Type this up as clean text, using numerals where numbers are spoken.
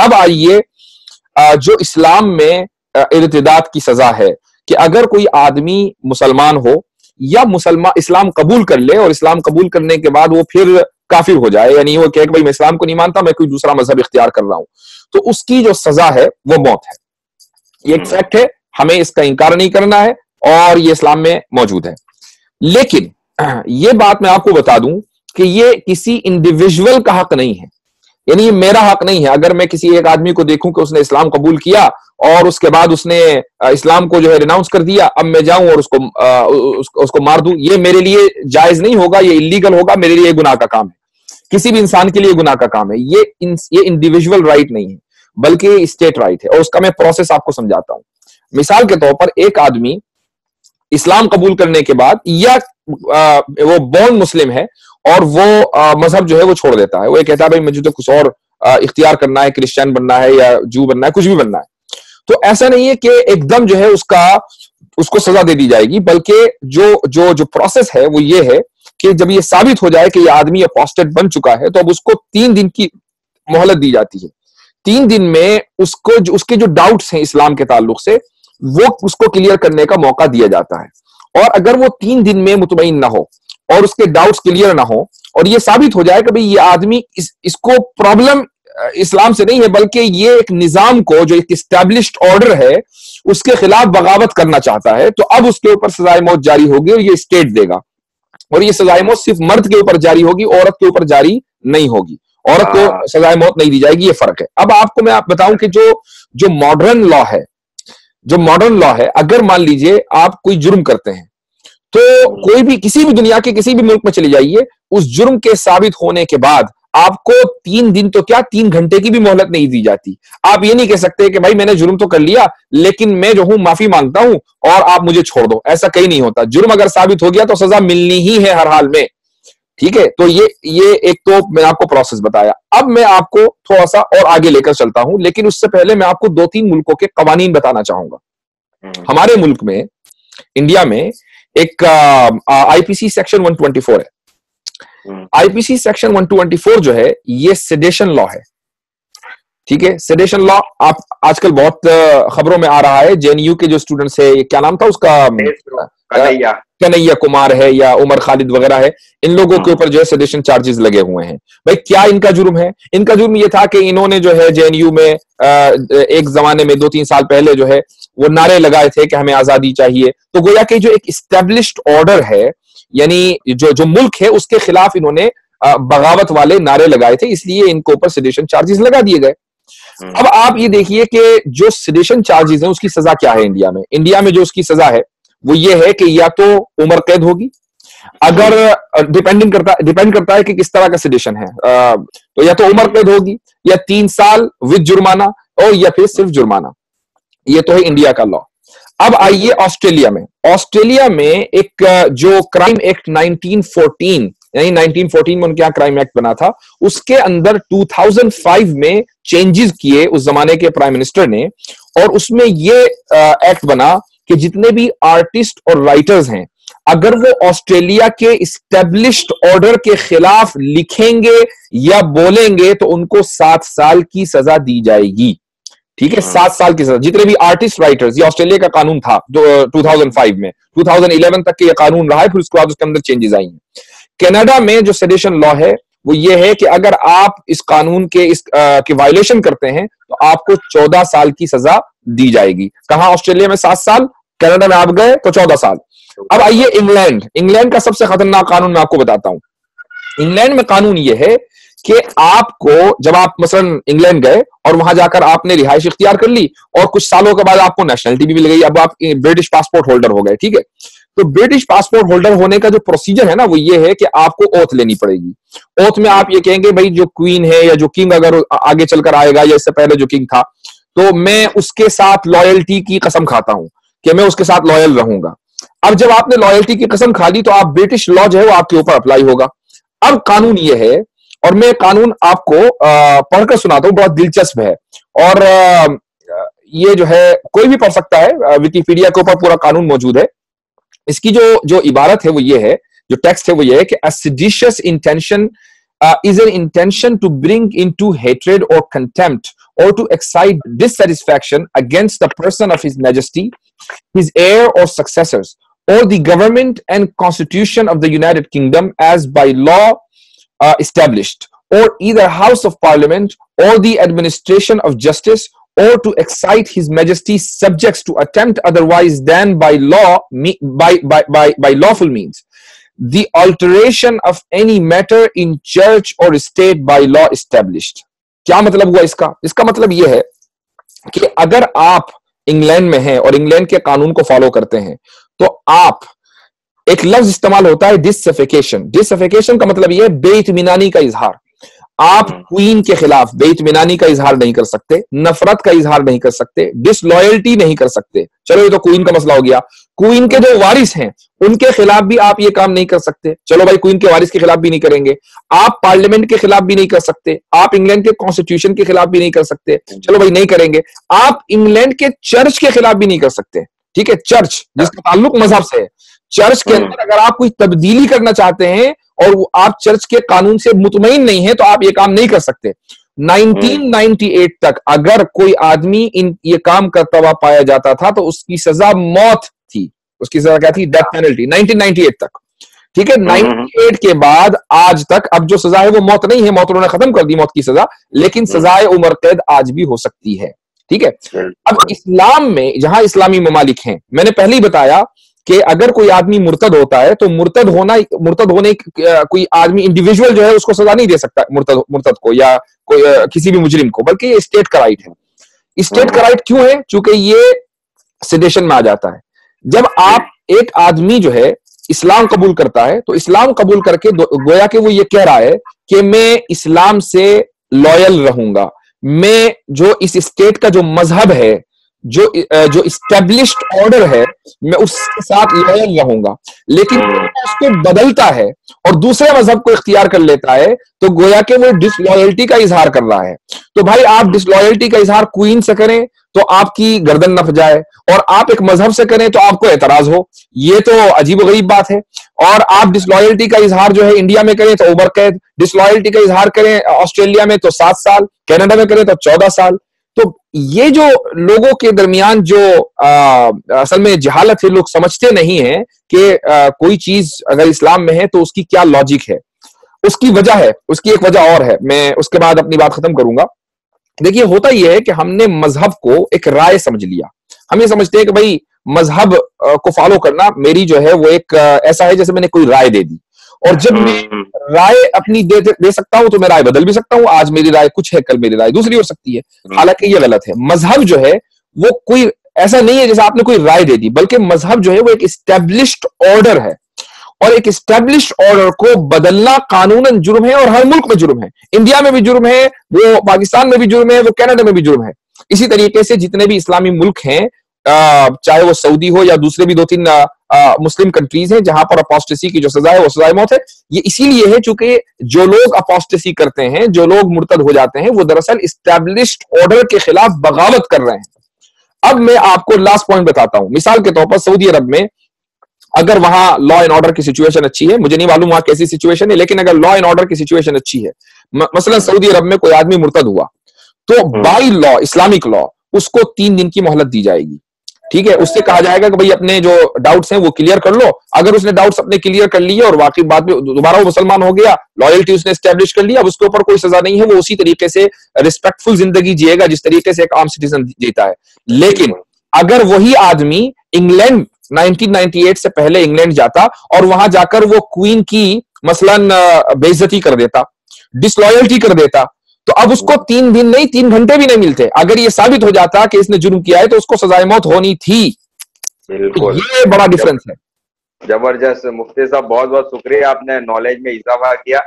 अब आइए जो इस्लाम में इर्तिदाद की सजा है कि अगर कोई आदमी मुसलमान हो या मुसलमान इस्लाम कबूल कर ले और इस्लाम कबूल करने के बाद वो फिर काफिर हो जाए, यानी वो कहे कि भाई मैं इस्लाम को नहीं मानता, मैं कोई दूसरा मजहब इख्तियार कर रहा हूं, तो उसकी जो सजा है वो मौत है। ये एक फैक्ट है, हमें इसका इंकार नहीं करना है और ये इस्लाम में मौजूद है। लेकिन ये बात मैं आपको बता दूं कि ये किसी इंडिविजुअल का हक नहीं है, यानी ये मेरा हक नहीं है। अगर मैं किसी एक आदमी को देखूं कि उसने इस्लाम कबूल किया और उसके बाद उसने इस्लाम को जो है रिनाउंस कर दिया, अब मैं जाऊं और उसको मार दूं, ये मेरे लिए जायज नहीं होगा, ये इलीगल होगा, मेरे लिए गुनाह का काम है, किसी भी इंसान के लिए गुनाह का काम है। ये इंडिविजुअल राइट नहीं है बल्कि स्टेट राइट है, और उसका मैं प्रोसेस आपको समझाता हूं। मिसाल के तौर पर एक आदमी इस्लाम कबूल करने के बाद या वो बॉर्न मुस्लिम है और वो मजहब जो है वो छोड़ देता है, वो ये कहता है भाई मुझे तो कुछ और इख्तियार करना है, क्रिश्चियन बनना है या जू बनना है, कुछ भी बनना है, तो ऐसा नहीं है कि एकदम जो है उसको सजा दे दी जाएगी, बल्कि जो प्रोसेस है वो ये है कि जब ये साबित हो जाए कि ये आदमी अपोस्टेट बन चुका है, तो अब उसको 3 दिन की मोहलत दी जाती है। 3 दिन में उसके जो डाउट्स हैं इस्लाम के ताल्लुक से वो उसको क्लियर करने का मौका दिया जाता है, और अगर वो 3 दिन में मुतमईन ना हो और उसके डाउट्स क्लियर ना हो और ये साबित हो जाए कि भाई ये आदमी इसको प्रॉब्लम इस्लाम से नहीं है बल्कि ये एक निजाम को, जो एक इस्टेब्लिश्ड ऑर्डर है, उसके खिलाफ बगावत करना चाहता है, तो अब उसके ऊपर सजाए मौत जारी होगी और ये स्टेट देगा। और ये सजाए मौत सिर्फ मर्द के ऊपर जारी होगी, औरत के ऊपर जारी नहीं होगी, औरत को सजाए मौत नहीं दी जाएगी, ये फर्क है। अब आपको मैं बताऊं कि जो मॉडर्न लॉ है, अगर मान लीजिए आप कोई जुर्म करते हैं तो कोई भी किसी भी दुनिया के किसी भी मुल्क में चले जाइए, उस जुर्म के साबित होने के बाद आपको 3 दिन तो क्या 3 घंटे की भी मोहलत नहीं दी जाती। आप ये नहीं कह सकते कि भाई मैंने जुर्म तो कर लिया लेकिन मैं जो हूं माफी मांगता हूं और आप मुझे छोड़ दो, ऐसा कहीं नहीं होता। जुर्म अगर साबित हो गया तो सजा मिलनी ही है हर हाल में, ठीक है। तो ये एक तो मैंने आपको प्रोसेस बताया। अब मैं आपको थोड़ा सा और आगे लेकर चलता हूं, लेकिन उससे पहले मैं आपको 2-3 मुल्कों के कवानीन बताना चाहूंगा। हमारे मुल्क में, इंडिया में एक आईपीसी सेक्शन 124 है। आईपीसी सेक्शन 124 जो है ये सेडेशन लॉ है, ठीक है। सेडेशन लॉ आप आजकल बहुत खबरों में आ रहा है। जेएनयू के जो स्टूडेंट्स है, क्या नाम था उसका, कन्हैया कुमार है या उमर खालिद वगैरह है, इन लोगों के ऊपर जो है सेडेशन चार्जेस लगे हुए हैं। भाई क्या इनका जुर्म है? इनका जुर्म ये था कि इन्होंने जो है जेएनयू में एक जमाने में 2-3 साल पहले जो है वो नारे लगाए थे कि हमें आजादी चाहिए। तो गोया कि जो एक इस्टेब्लिश्ड ऑर्डर है, यानी जो मुल्क है उसके खिलाफ इन्होंने बगावत वाले नारे लगाए थे, इसलिए इनके ऊपर सेडेशन चार्जेस लगा दिए गए। अब आप ये देखिए कि जो सेडेशन चार्जेस हैं उसकी सजा क्या है इंडिया में। इंडिया में जो उसकी सजा है वो ये है कि या तो उम्र कैद होगी, अगर डिपेंड करता है कि किस तरह का सेडेशन है, तो या तो उम्र कैद होगी या 3 साल विद जुर्माना और या फिर सिर्फ जुर्माना। ये तो है इंडिया का लॉ। अब आइए ऑस्ट्रेलिया में एक जो क्राइम एक्ट 1914, यानी 1914 में उनके यहाँ क्राइम एक्ट बना था, उसके अंदर 2005 में चेंजेस किए उस जमाने के प्राइम मिनिस्टर ने, और उसमें ये एक्ट बना कि जितने भी आर्टिस्ट और राइटर्स हैं, अगर वो ऑस्ट्रेलिया के इस्टेब्लिश्ड ऑर्डर के खिलाफ लिखेंगे या बोलेंगे तो उनको 7 साल की सजा दी जाएगी, ठीक है। 7 साल की सजा। जितने भी आर्टिस्ट राइटर्स, ये ऑस्ट्रेलिया का कानून था 2005 में, 2011 तक के ये कानून रहा है, फिर उसके बाद उसके अंदर चेंजेस आई हैं। कनाडा में जो सेडेशन लॉ है वो ये है कि अगर आप इस कानून के वायलेशन करते हैं तो आपको 14 साल की सजा दी जाएगी। कहां? ऑस्ट्रेलिया में 7 साल, कनाडा में आप गए तो 14 साल। अब आइए इंग्लैंड का सबसे खतरनाक कानून मैं आपको बताता हूं। इंग्लैंड में कानून यह है कि आपको, जब आप मसलन इंग्लैंड गए और वहां जाकर आपने रिहाइश इख्तियार कर ली और कुछ सालों के बाद आपको नेशनलिटी भी मिल गई, अब आप ब्रिटिश पासपोर्ट होल्डर हो गए, ठीक है। तो ब्रिटिश पासपोर्ट होल्डर होने का जो प्रोसीजर है ना वो ये है कि आपको ओथ लेनी पड़ेगी। ओथ में आप ये कहेंगे भाई जो क्वीन है या जो किंग अगर आगे चलकर आएगा या इससे पहले जो किंग था, तो मैं उसके साथ लॉयल्टी की कसम खाता हूं कि मैं उसके साथ लॉयल रहूंगा। अब जब आपने लॉयल्टी की कसम खा ली तो आप ब्रिटिश लॉ जो है वो आपके ऊपर अप्लाई होगा। अब कानून ये है, और मैं कानून आपको पढ़कर सुनाता हूं, बहुत दिलचस्प है, और ये जो है कोई भी पढ़ सकता है, विकिपीडिया के ऊपर पूरा कानून मौजूद है। इसकी जो इबारत है वो ये है, जो टेक्स्ट है वो ये है कि a seditious intention is an intention to bring into hatred or contempt or to excite dissatisfaction against the person of His Majesty, his heir or successors, or the government and constitution of the United Kingdom as by law established, or either House of Parliament or the administration of justice, or to excite His Majesty's subjects to attempt otherwise than by law by lawful means the alteration of any matter in church or state by law established. क्या मतलब हुआ इसका? इसका मतलब यह है कि अगर आप इंग्लैंड में हैं और इंग्लैंड के कानून को फॉलो करते हैं तो आप, एक लफ्ज इस्तेमाल होता है डिसफेकेशन। डिसफेकेशन का मतलब यह है बेइत्मीनानी का इजहार। आप क्वीन के खिलाफ बेइत्मीनानी का इजहार नहीं कर सकते, नफरत का इजहार नहीं कर सकते, डिसलॉयल्टी नहीं कर सकते। चलो ये तो क्वीन का मसला हो गया। क्वीन के जो वारिस हैं उनके खिलाफ भी आप ये काम नहीं कर सकते। चलो भाई क्वीन के वारिस के खिलाफ भी नहीं करेंगे। आप पार्लियामेंट के खिलाफ भी नहीं कर सकते। आप इंग्लैंड के कॉन्स्टिट्यूशन के खिलाफ भी नहीं कर सकते। चलो भाई नहीं करेंगे। आप इंग्लैंड के चर्च के खिलाफ भी नहीं कर सकते। ठीक है, चर्च जिसका ताल्लुक मजहब से है, चर्च के अंदर अगर आप कोई तब्दीली करना चाहते हैं और आप चर्च के कानून से मुतमईन नहीं है तो आप ये काम नहीं कर सकते। 1998 तक अगर कोई आदमी ये काम करता हुआ पाया जाता था तो उसकी सजा मौत थी। उसकी सजा क्या थी? Death penalty. 1998 तक, ठीक है। 98 के बाद आज तक अब जो सजा है वो मौत नहीं है, मौत उन्होंने खत्म कर दी मौत की सजा, लेकिन सजाए उम्र कैद आज भी हो सकती है। ठीक है। अब इस्लाम में जहां इस्लामी ममालिक हैं, मैंने पहले ही बताया कि अगर कोई आदमी मुर्तद होता है तो मुर्तद होने कोई आदमी इंडिविजुअल जो है उसको सजा नहीं दे सकता मुर्तद को या कोई किसी भी मुजरिम को, बल्कि ये स्टेट का राइट है। स्टेट का राइट क्यों है? चूंकि ये सेडेशन में आ जाता है। जब आप एक आदमी जो है इस्लाम कबूल करता है तो इस्लाम कबूल करके गोया कि वो ये कह रहा है कि मैं इस्लाम से लॉयल रहूंगा, मैं जो इस स्टेट का जो मजहब है, जो इस्टेब्लिश्ड ऑर्डर है, मैं उसके साथ लॉयल रहूंगा। लेकिन उसको बदलता है और दूसरे मजहब को इख्तियार कर लेता है तो गोया कि वो डिसलॉयल्टी का इजहार कर रहा है। तो भाई आप डिसलॉयल्टी का इजहार क्वीन से करें तो आपकी गर्दन न फजाए, और आप एक मजहब से करें तो आपको एतराज हो, ये तो अजीब गरीब बात है। और आप डिसलॉयल्टी का इजहार जो है इंडिया में करें तो उम्र कैद, डिसलॉयल्टी का इजहार करें ऑस्ट्रेलिया में तो 7 साल, कनाडा में करें तो 14 साल। तो ये जो लोगों के दरमियान जो असल में जहालत है, लोग समझते नहीं है कि कोई चीज अगर इस्लाम में है तो उसकी क्या लॉजिक है। उसकी वजह है, उसकी एक वजह और है, मैं उसके बाद अपनी बात खत्म करूंगा। देखिए होता यह है कि हमने मजहब को एक राय समझ लिया। हम ये समझते हैं कि भाई मजहब को फॉलो करना मेरी जो है वो एक ऐसा है जैसे मैंने कोई राय दे दी, और जब मैं राय अपनी दे सकता हूं तो मैं राय बदल भी सकता हूं। आज मेरी राय कुछ है, कल मेरी राय दूसरी हो सकती है। हालांकि ये गलत है। मजहब जो है वो कोई ऐसा नहीं है जैसे आपने कोई राय दे दी, बल्कि मजहब जो है वो एक इस्टेब्लिश्ड ऑर्डर है, और एक इस्टेब्लिश्ड ऑर्डर को बदलना कानूनन जुर्म है और हर मुल्क में जुर्म है। इंडिया में भी जुर्म है, वो पाकिस्तान में भी जुर्म है, वो कनाडा में भी जुर्म है। इसी तरीके से जितने भी इस्लामी मुल्क हैं, चाहे वो सऊदी हो या दूसरे भी 2-3 मुस्लिम कंट्रीज हैं जहां पर अपोस्टेसी की जो सजा है वो सजाए मौत है। ये इसीलिए है चूंकि जो लोग अपोस्टेसी करते हैं, जो लोग मुर्तद हो जाते हैं, वो दरअसल इस्टेब्लिश्ड ऑर्डर के खिलाफ बगावत कर रहे हैं। अब मैं आपको लास्ट पॉइंट बताता हूं। मिसाल के तौर पर सऊदी अरब में अगर वहां लॉ एंड ऑर्डर की सिचुएशन अच्छी है, मुझे नहीं मालूम वहां कैसी सिचुएशन है, लेकिन अगर लॉ एंड ऑर्डर की सिचुएशन अच्छी है, मसलन सऊदी अरब में कोई आदमी मुर्तद हुआ तो बाई लॉ, इस्लामिक लॉ, उसको 3 दिन की मोहलत दी जाएगी। ठीक है, उससे कहा जाएगा कि भाई अपने जो डाउट्स हैं वो क्लियर कर लो। अगर उसने डाउट्स अपने क्लियर कर लिए और वाकई बाद में दोबारा वो मुसलमान हो गया, लॉयल्टी उसने एस्टेब्लिश कर लिया, अब उसके ऊपर कोई सजा नहीं है, वो उसी तरीके से रिस्पेक्टफुल जिंदगी जिएगा जिस तरीके से एक आम सिटीजन जीता है। लेकिन अगर वही आदमी इंग्लैंड 1998 से पहले इंग्लैंड जाता और वहां जाकर वो क्वीन की मसलन बेइज्जती कर देता, डिसलॉयल्टी कर देता, तो अब उसको 3 दिन नहीं 3 घंटे भी नहीं मिलते। अगर ये साबित हो जाता कि इसने जुर्म किया है तो उसको सजाए मौत होनी थी। बिल्कुल, ये बड़ा डिफरेंस है। जबरदस्त मुफ्ती साहब, बहुत बहुत शुक्रिया, आपने नॉलेज में इजाफा किया।